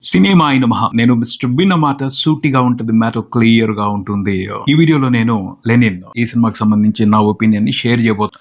Cinema అయిన మహా నేను మిస్టర్ బిన్ మాట సూటిగా ఉంటుంది, మ్యాటర్ క్లియర్ గా ఉంటుంది. ఈ వీడియోలో నేను లెనిన్ ఈ సినిమాకి సంబంధించి నా ఒపీనియన్ ని షేర్ చేయబోతున్నా.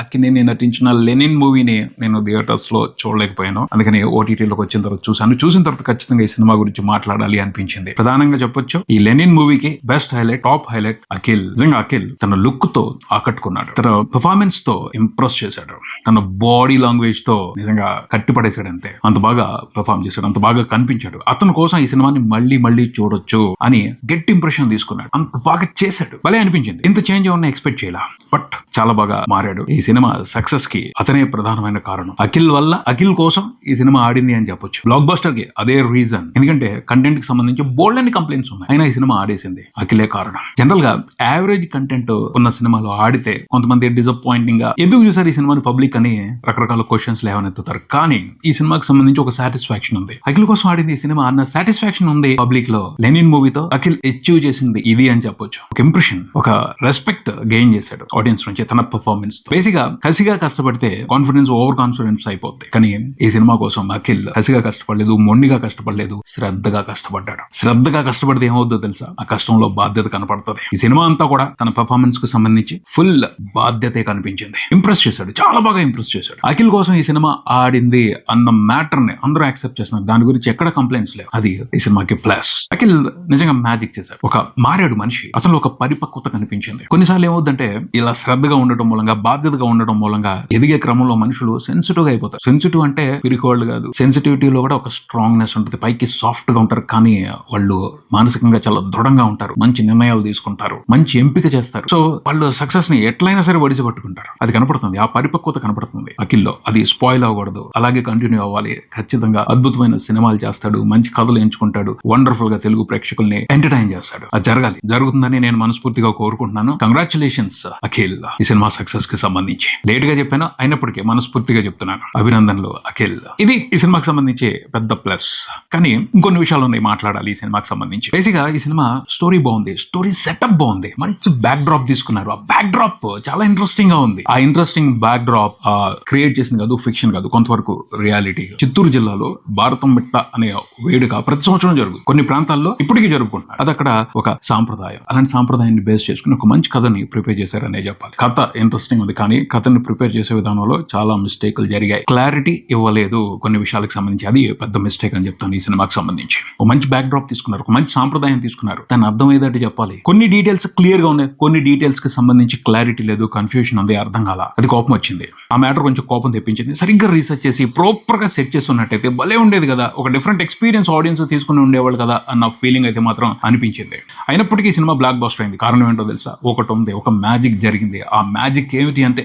అక్కినేని నటించిన లెనిన్ మూవీని నేను థియేటర్స్ లో చూడలేకపోయాను, అందుకని ఓటీటీలోకి వచ్చిన తర్వాత చూసిన తర్వాత ఖచ్చితంగా ఈ సినిమా గురించి మాట్లాడాలి అనిపించింది. ప్రధానంగా చెప్పొచ్చు, ఈ లెనిన్ మూవీకి best highlight, top highlight Akhil. నిజంగా అఖిల్ తన లుక్ తో ఆకట్టుకున్నాడు, తన పర్ఫార్మెన్స్ తో ఇంప్రెస్ చేశాడు, తన బాడీ లాంగ్వేజ్ తో నిజంగా కట్టిపడేశాడు. అంతే, అంత బాగా పర్ఫార్మ్ చేశాడు, అంత బాగా కనిపించాడు. అతని కోసం ఈ సినిమాని మళ్ళీ చూడొచ్చు అని గట్టి ఇంప్రెషన్ తీసుకున్నాడు. అంత బాగా చేశాడు, భలే అనిపించింది. ఇంత చేంజ్ ఏమన్నా ఎక్స్పెక్ట్ చేయాల, బట్ చాలా బాగా మారాడు. ఈ సినిమా సక్సెస్ కి అతనే ప్రధానమైన కారణం. అఖిల్ కోసం ఈ సినిమా ఆడింది అని చెప్పొచ్చు. బ్లాక్ బస్టర్ కి అదే రీజన్. ఎందుకంటే కంటెంట్ కి సంబంధించి బోల్డ్ అని కంప్లైంట్స్ ఉన్నాయి, అయినా ఈ సినిమా ఆడేసింది. అఖిలే కారణం. జనరల్ గా యావరేజ్ కంటెంట్ ఉన్న సినిమాలో ఆడితే కొంతమంది డిసప్పాయింటింగ్ గా ఎందుకు చూసారు ఈ సినిమాని పబ్లిక్ అని రకరకాల క్వశ్చన్స్ లేవనెత్తుతారు. కానీ ఈ సినిమాకి సంబంధించి ఒక సాటిస్ఫాక్షన్ ఉంది. అఖిల్ కోసం ఆడింది ఈ సినిమా అన్న సాటిస్ఫాక్షన్ ఉంది పబ్లిక్ లో. లెనిన్ మూవీతో అఖిల్ అచీవ్ చేసింది ఇది అని చెప్పొచ్చు. ఒక ఇంప్రెషన్, ఒక రెస్పెక్ట్ గెయిన్ చేశాడు ఆడియన్స్ నుంచి తన పర్ఫార్మెన్స్ తో. బేసిక్ గా కసిగా కష్టపడితే కాన్ఫిడెన్స్ ఓవర్ కాన్ఫిడెన్స్ అయిపోద్ది. కానీ ఈ సినిమా కోసం అఖిల్ కసిగా కష్టపడలేదు, మొండిగా కష్టపడలేదు, శ్రద్ధగా కష్టపడ్డాడు. శ్రద్ధగా కష్టపడితే ఏమవుతుందో తెలుసా? ఆ కష్టంలో బాధ్యత కనపడుతుంది. ఈ సినిమా అంతా కూడా తన పర్ఫార్మెన్స్ కు సంబంధించి ఫుల్ బాధ్యతే కనిపించింది. ఇంప్రెస్ చేశాడు, చాలా బాగా ఇంప్రెస్ చేశాడు. అఖిల్ కోసం ఈ సినిమా ఆడింది అన్న మ్యాటర్ ని అందరూ యాక్సెప్ట్ చేస్తున్నారు. దాని గురించి ఎక్కడ కంప్లైంట్స్ లేవు. అది ఈ సినిమాకి ప్లస్. అఖిల్ నిజంగా మ్యాజిక్ చేశాడు. ఒక మారాడు మనిషి, అతను ఒక పరిపక్వత కనిపించింది. కొన్నిసార్లు ఏమవుతుందంటే ఇలా శ్రద్ధగా ఉండటం మూలంగా, బాధ్యతగా ఉండటం మూలంగా ఎదిగే క్రమంలో మనుషులు సెన్సిటివ్ గా అయిపోతారు. సెన్సిటివ్ అంటే పిరికోళ్ళు కాదు, సెన్సిటివిటీలో కూడా ఒక స్ట్రాంగ్నెస్ ఉంటుంది. పైకి సాఫ్ట్ గా ఉంటారు, కానీ వాళ్ళు మానసికంగా చాలా దృఢంగా ఉంటారు. మంచి నిర్ణయాలు తీసుకుంటారు, మంచి ఎంపిక చేస్తారు. సో వాళ్ళు సక్సెస్ ని ఎట్లయినా సరే ఒడిసి పట్టుకుంటారు. అది కనపడుతుంది, ఆ పరిపక్వత కనపడుతుంది అఖిల్లో. అది స్పాయిల్ అవ్వకూడదు, అలాగే కంటిన్యూ అవ్వాలి. ఖచ్చితంగా అద్భుతమైన సినిమాలు చేస్తాడు, మంచి కథలు ఎంచుకుంటాడు, వండర్ఫుల్ గా తెలుగు ప్రేక్షకుల్ని ఎంటర్టైన్ చేస్తాడు. అది జరగాలి, జరుగుతుందని నేను మనస్ఫూర్తిగా కోరుకుంటున్నాను. కంగ్రాచులేషన్స్ అఖిల్, ఈ సినిమా సక్సెస్ కి సంబంధించి. లేట్ గా చెప్పాను, అయినప్పటికీ మనస్ఫూర్తిగా చెప్తున్నాను, అభినందనలు అఖిల్. ఇది ఈ సినిమాకి సంబంధించి పెద్ద ప్లస్. కానీ ఇంకొన్ని విషయాలు ఉన్నాయి మాట్లాడాలి ఈ సినిమాకి సంబంధించి. బేసిక్ గా ఈ సినిమా స్టోరీ బాగుంది, స్టోరీ సెటప్ బాగుంది, మంచి బ్యాక్ డ్రాప్ తీసుకున్నారు. ఆ బ్యాక్ డ్రాప్ చాలా ఇంట్రెస్టింగ్ గా ఉంది. ఆ ఇంట్రెస్టింగ్ బ్యాక్ డ్రాప్ క్రియేట్ చేసింది కాదు, ఫిక్షన్ కాదు, కొంతవరకు రియాలిటీ. చిత్తూరు జిల్లాలో భారతం మిట్ట అనే వేడుక ప్రతి సంవత్సరం జరుగుతుంది. కొన్ని ప్రాంతాల్లో ఇప్పటికీ జరుపుకుంటున్నారు. అది అక్కడ ఒక సాంప్రదాయం. అలాంటి సాంప్రదాయాన్ని బేస్ చేసుకుని ఒక మంచి కథని ప్రిపేర్ చేశారనే చెప్పాలి. కథ ఇంట్రెస్టింగ్ ఉంది, కానీ కథని ప్రిపేర్ చేసే విధానంలో చాలా మిస్టేక్లు జరిగాయి. క్లారిటీ ఇవ్వలేదు కొన్ని విషయాలకు సంబంధించి. అది పెద్ద మిస్టేక్ అని చెప్తాను ఈ సినిమాకి సంబంధించి. ఒక మంచి బ్యాక్ డ్రాప్ తీసుకున్నారు, ఒక మంచి సాంప్రదాయం తీసుకున్నారు, దాన్ని అర్థమయ్యేటట్టు చెప్పాలి. కొన్ని డీటెయిల్స్ క్లియర్ గా ఉన్నాయి, కొన్ని డీటెయిల్స్ కి సంబంధించి క్లారిటీ లేదు, కన్ఫ్యూషన్ ఉంది, అర్థం కాల. అది కోపం వచ్చింది, ఆ మ్యాటర్ కొంచెం కోపం తెప్పించింది. సరిగ్గా రీసెర్చ్ చేసి ప్రాపర్ గా సెట్ చేసి ఉన్నట్టయితే భలే ఉండేది కదా, ఒక డిఫరెంట్ ఎక్స్పీరియన్స్ ఆడియన్స్ తీసుకుని ఉండేవాళ్ళు కదా అన్న ఫీలింగ్ అయితే మాత్రం అనిపించింది. అయినప్పటికీ సినిమా బ్లాక్ బస్టర్ అయింది. కారణం ఏంటో తెలుసా? ఒకటి ఉంది, ఒక మ్యాజిక్ జరిగింది. ఆ మ్యాజిక్ ఏమిటి అంటే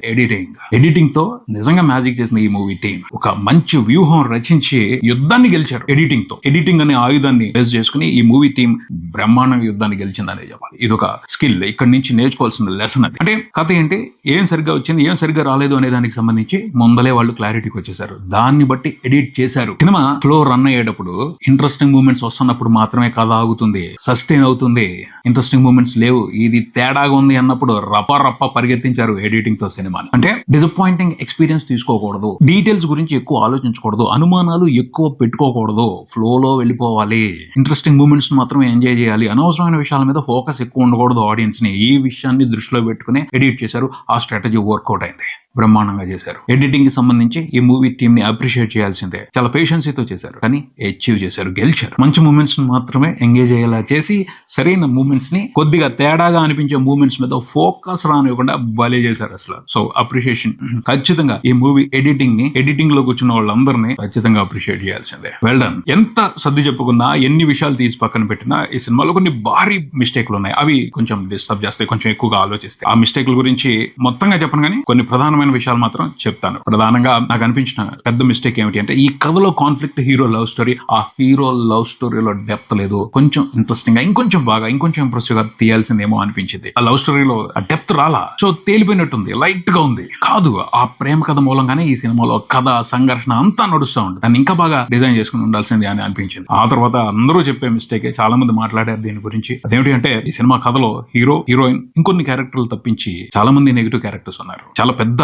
ఎడిటింగ్ తో నిజంగా మ్యాజిక్ చేసింది ఈ మూవీ టీం. ఒక మంచి వ్యూహం రచించి యుద్ధాన్ని గెలిచారు ఎడిటింగ్ తో. ఎడిటింగ్ అనే ఆయుధాన్ని బేస్ చేసుకుని ఈ మూవీ టీం బ్రహ్మాండంగా యుద్ధాన్ని గెలిచిందనే చెప్పాలి. ఇది ఒక స్కిల్, ఇక్కడ నుంచి నేర్చుకోవాల్సిన లెసన్. అది అంటే కథ ఏంటి, ఏం సరిగ్గా వచ్చింది, ఏం సరిగ్గా రాలేదు అనే దానికి సంబంధించి ముందలే వాళ్ళు క్లారిటీకి వచ్చేసారు. దాన్ని బట్టి ఎడిట్ చేశారు. సినిమా ఫ్లో రన్ అయ్యేటప్పుడు ఇంట్రెస్టింగ్ మూమెంట్స్ వస్తున్నప్పుడు మాత్రమే కథ ఆగుతుంది, సస్టైన్ అవుతుంది. ఇంట్రెస్టింగ్ మూమెంట్స్ లేవు, ఇది తేడాగా ఉంది అన్నప్పుడు రప్ప పరిగెత్తించారు ఎడిటింగ్ తో సినిమాని. అంటే డిసప్పాయింటింగ్ ఎక్స్పీరియన్స్ తీసుకోకూడదు, డీటెయిల్స్ గురించి ఎక్కువ ఆలోచించకూడదు, అనుమానాలు ఎక్కువ పెట్టుకోకూడదు, ఫ్లోలో వెళ్ళిపోవాలి. ఇంట్రెస్టింగ్ మూమెంట్స్ మాత్రమే ఎంజాయ్ చేయాలి. అనవసరమైన విషయాల మీద ఫోకస్ ఎక్కువ ఉండకూడదు ఆడియన్స్ ని. ఈ విషయాన్ని దృష్టిలో పెట్టుకుని ఎడిట్ చేశారు. ఆ స్ట్రాటజీ వర్కౌట్ అయింది, బ్రహ్మాండంగా చేశారు. ఎడిటింగ్ కి సంబంధించి ఈ మూవీ టీమ్ ని అప్రిషియేట్ చేయాల్సిందే. చాలా పేషెన్సీతో చేశారు, కానీ అచీవ్ చేశారు, గెలిచారు. మంచి మూమెంట్స్ మాత్రమే ఎంగేజ్ అయ్యేలా చేసి సరైన మూమెంట్స్ ని, కొద్దిగా తేడాగా అనిపించే మూమెంట్స్ మీద ఫోకస్ రానివ్వకుండా భలే చేశారు అసలు. So appreciation. ఖచ్చితంగా ఈ మూవీ ఎడిటింగ్ లో కూర్చున్న వాళ్ళందరినీ ఖచ్చితంగా అప్రిషియేట్ చేయాల్సిందే. Well done. ఎంత సర్ది చెప్పుకున్నా, ఎన్ని విషయాలు తీసి పక్కన పెట్టినా ఈ సినిమాలో కొన్ని భారీ మిస్టేక్లు ఉన్నాయి. అవి కొంచెం డిస్టర్బ్ చేస్తాయి, కొంచెం ఎక్కువగా ఆలోచిస్తాయి. ఆ మిస్టేక్ల గురించి మొత్తంగా చెప్పను, కానీ కొన్ని ప్రధానమైన విషయాలు మాత్రం చెప్తాను. ప్రధానంగా నాకు అనిపించిన పెద్ద మిస్టేక్ ఏమిటి అంటే, ఈ కథలో కాన్ఫ్లిక్ట్, హీరో లవ్ స్టోరీ. ఆ హీరో లవ్ స్టోరీలో డెప్త్ లేదు. కొంచెం ఇంట్రెస్టింగ్ గా, ఇంకొంచెం ఇంప్రెసివ్ గా తీయాల్సిందేమో అనిపించింది. ఆ లవ్ స్టోరీలో ఆ డెప్త్ రాలా. సో తేలిపోయినట్టుంది, లైట్ గా ఉంది. కాదు, ఆ ప్రేమ కథ మూలంగానే ఈ సినిమాలో కథ, సంఘర్షణ అంతా నడుస్తూ ఉంటుంది. దాన్ని ఇంకా బాగా డిజైన్ చేసుకుని ఉండాల్సింది అని అనిపించింది. ఆ తర్వాత అందరూ చెప్పే మిస్టేక్, చాలా మంది మాట్లాడారు దీని గురించి. అదేమిటి అంటే, ఈ సినిమా కథలో హీరో, హీరోయిన్, ఇంకొన్ని క్యారెక్టర్లు తప్పించి చాలా మంది నెగిటివ్ క్యారెక్టర్స్ ఉన్నారు. చాలా పెద్ద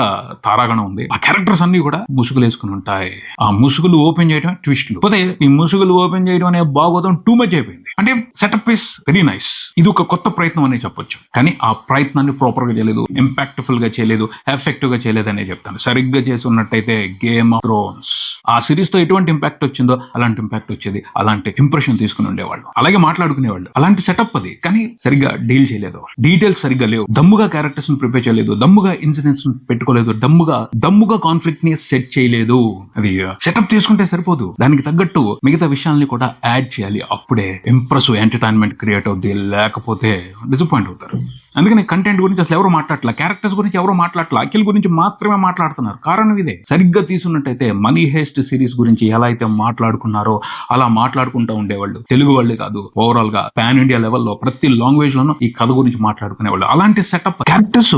తారాగణం ఉంది. ఆ క్యారెక్టర్స్ అన్ని కూడా ముసుగులు వేసుకుని ఉంటాయి. ఆ ముసుగులు ఓపెన్ చేయడం ట్విస్ట్లు. పోతే ఈ ముసుగులు ఓపెన్ చేయడం అనే భాగవతం టూ మచ్ అయిపోయింది. అంటే సెటప్ ఇస్ వెరీ నైస్. ఇది ఒక కొత్త ప్రయత్నం అనే చెప్పొచ్చు. కానీ ఆ ప్రయత్నాన్ని ప్రాపర్ గా చేయలేదు, ఇంపాక్ట్ఫుల్ గా చేయలేదు, ఎఫెక్టివ్ గా చేయలేదు అనే చెప్తాను. సరిగ్గా చేసి ఉన్నట్టయితే గేమ్ ఆఫ్ థ్రోన్స్ ఆ సిరీస్ తో ఎటువంటి ఇంపాక్ట్ వచ్చిందో అలాంటి ఇంపాక్ట్ వచ్చేది, అలాంటి ఇంప్రెషన్ తీసుకుని ఉండేవాళ్ళు, అలాగే మాట్లాడుకునేవాళ్ళు. అలాంటి సెటప్ అది. కానీ సరిగ్గా డీల్ చేయలేదు, డీటెయిల్స్ సరిగ్గా లేవు, దమ్ముగా క్యారెక్టర్స్ ని ప్రిపేర్ చేయలేదు, దమ్ముగా ఇన్సిడెంట్స్ పెట్టుకోలేదు, దమ్ముగా కాన్ఫ్లిక్ట్ ని సెట్ చేయలేదు. అది సెటప్ తీసుకుంటే సరిపోదు, దానికి తగ్గట్టు మిగతా విషయాల్ని కూడా యాడ్ చేయాలి. అప్పుడే ఇంప్రెసివ్ ఎంటర్టైన్మెంట్ క్రియేట్ అవుద్ది, లేకపోతే డిసప్పాయింట్ అవుతారు. అందుకని కంటెంట్ గురించి అసలు ఎవరు మాట్లాడట్లా, క్యారెక్టర్స్ గురించి ఎవరు మాట్లాడట్లా, అఖిల్ గురించి మాత్రమే మాట్లాడుతున్నారు. కారణం ఇదే. సరిగ్గా తీసుకున్నట్టయితే మనీ హేస్ట్ సిరీస్ గురించి ఎలా అయితే మాట్లాడుకున్నారో అలా మాట్లాడుకుంటూ ఉండేవాళ్ళు. తెలుగు వాళ్ళు కాదు, ఓవరాల్ గా పాన్ ఇండియా లెవెల్లో ప్రతి లాంగ్వేజ్ లోనూ ఈ కథ గురించి మాట్లాడుకునేవాళ్ళు. అలాంటి సెటప్ క్యారెక్టర్స్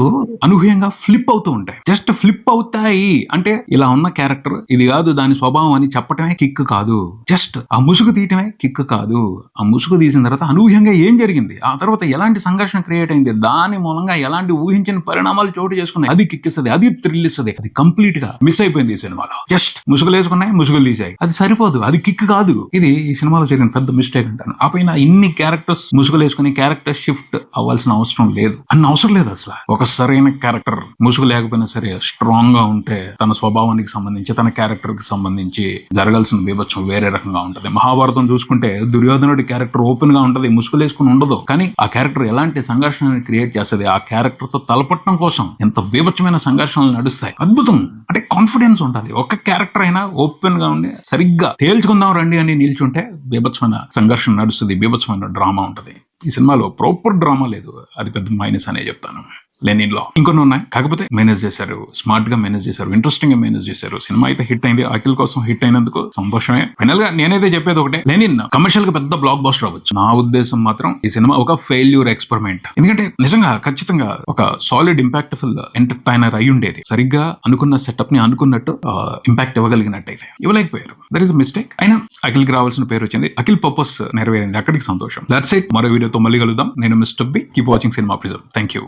అనూహ్యంగా ఫ్లిప్ అవుతూ ఉంటాయి. జస్ట్ ఫ్లిప్ అవుతాయి అంటే ఇలా ఉన్న క్యారెక్టర్ ఇది కాదు దాని స్వభావం అని చెప్పటమే కిక్ కాదు, జస్ట్ ఆ ముసుగు తీయటమే కిక్ కాదు. ఆ ముసుగు తీసిన తర్వాత అనూహ్యంగా ఏం జరిగింది, ఆ తర్వాత ఎలాంటి సంఘర్షణ క్రియేట్ అయింది, దాని మూలంగా ఎలాంటి ఊహించిన పరిణామాలు చోటు చేసుకున్నాయి, అది కిక్ ఇస్తుంది, అది థ్రిల్ ఇస్తుంది. అది కంప్లీట్ గా మిస్ అయిపోయింది ఈ సినిమాలో. జస్ట్ ముసుగులు వేసుకున్నాయి, ముసుగులు తీసాయి, అది సరిపోదు, అది కిక్ కాదు. ఇది ఈ సినిమాలో జరిగిన పెద్ద మిస్టేక్ అంటాను. ఆ పైన ఇన్ని క్యారెక్టర్స్ ముసుగులు వేసుకుని క్యారెక్టర్ షిఫ్ట్ అవ్వాల్సిన అవసరం లేదు, అవసరం లేదు అసలు. ఒక సరైన క్యారెక్టర్ ముసుగు లేకపోయినా సరే స్ట్రాంగ్ గా ఉంటే తన స్వభావానికి సంబంధించి తన క్యారెక్టర్ కి సంబంధించి జరగాల్సిన బీభత్సం వేరే రకంగా ఉంటది. మహాభారతం చూసుకుంటే దుర్యోధనుడి క్యారెక్టర్ ఓపెన్ గా ఉంటది, ముసుగులు వేసుకుని ఉండదు. కానీ ఆ క్యారెక్టర్ ఎలాంటి సంఘర్షణ క్రియేట్ చేస్తుంది, ఆ క్యారెక్టర్ తో తలపట్టడం కోసం ఎంత బీభత్సమైన సంఘర్షణలు నడుస్తాయి. అద్భుతం. అంటే కాన్ఫిడెన్స్ ఉండాలి. ఒక క్యారెక్టర్ అయినా ఓపెన్ గా ఉండి సరిగ్గా తేల్చుకుందాం రండి అని నిల్చుంటే బీభత్సమైన సంఘర్షణ నడుస్తుంది, బీభత్సమైన డ్రామా ఉంటది. ఈ సినిమాలో ప్రాపర్ డ్రామా లేదు, అది పెద్ద మైనస్ అనే చెప్తాను. లెనిన్ లో ఇంకొన్ని ఉన్నాయి, కాకపోతే మేనేజ్ చేశారు, స్మార్ట్ గా మేనేజ్ చేశారు, ఇంట్రెస్టింగ్ గా మేనేజ్ చేశారు. సినిమా అయితే హిట్ అయింది, అఖిల్ కోసం హిట్ అయినందుకు సంతోషమే. ఫైనల్ గా నేనైతే చెప్పేది ఒకటే, లెనిన్ కమర్షియల్ గా పెద్ద బ్లాక్ బస్టర్ అవ్వచ్చు. నా ఉద్దేశం మాత్రం ఈ సినిమా ఒక ఫెయిల్యూర్ ఎక్స్పెరిమెంట్. ఎందుకంటే నిజంగా ఖచ్చితంగా ఒక సాలిడ్ ఇంపాక్ట్ఫుల్ ఎంటర్టైనర్ అయి ఉండేది. సరిగ్గా అనుకున్న సెటప్ ని అనుకున్నట్టు ఇంపాక్ట్ ఇవ్వగలిగినట్టయితే ఇవ్వలేకపోయారు. That is mistake. అయినా అఖిల్ కి రావాల్సిన పేరు వచ్చింది, అఖిల్ పర్పస్ నెరవేరింది, అక్కడికి సంతోషం. That's it. మరో వీడియోతో మళ్ళీ కలుద్దాం. నేను mister B. Keep watching cinema prism. Thank you.